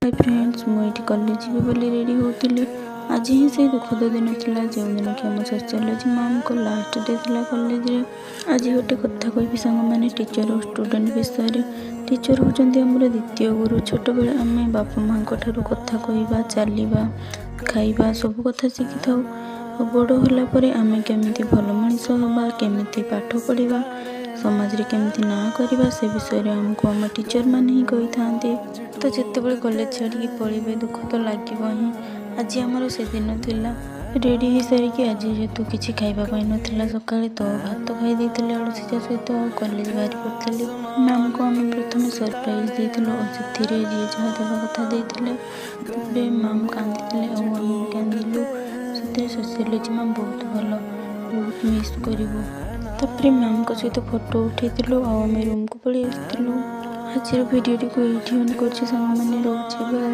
Hi friends, मुझे college भी बोली रेडी होती। आज ही से दुखद दिन था जो दिन कि आम सोशियोलॉजी मैम को लास्ट डे था कॉलेज रे। आज गोटे कथा कहि सांग मैंने टीचर और स्टूडेंट विषय। टीचर होचंदी हमर द्वितीय गुरु। छोट बेले आम बापा माँ ठारू कथा कहवा चलवा खाइबा सब कथा शिखी था। बड़ होला आम केमिति भल मनीष हवा, केमिति पाठ पढ़ा, समाज रे केमिति ना करवा से विषय आमको आम टीचर मैंने ही कही था। तो जिते कॉलेज छाड़ी पड़े दुख तो लगे ही। आज आमर से दिन थिला रेडी हो सारिकी। आज जेहेतु किसी खावाई नाला सका तो भात खाई आलू सीझा सहित कॉलेज बाहरी पड़ी। मैम को आम प्रथम सरप्राइज देलु और से जी जहाँ देवा कथा देते मैम कांदी आम कांदिलु। से सोशियोलॉजी मैम बहुत भल, बहुत मिस करूँ। तापर मैम को सहित फोटो उठेलु आम रूम को पलि आसलु। आज भिडियो को ये कर रोचे।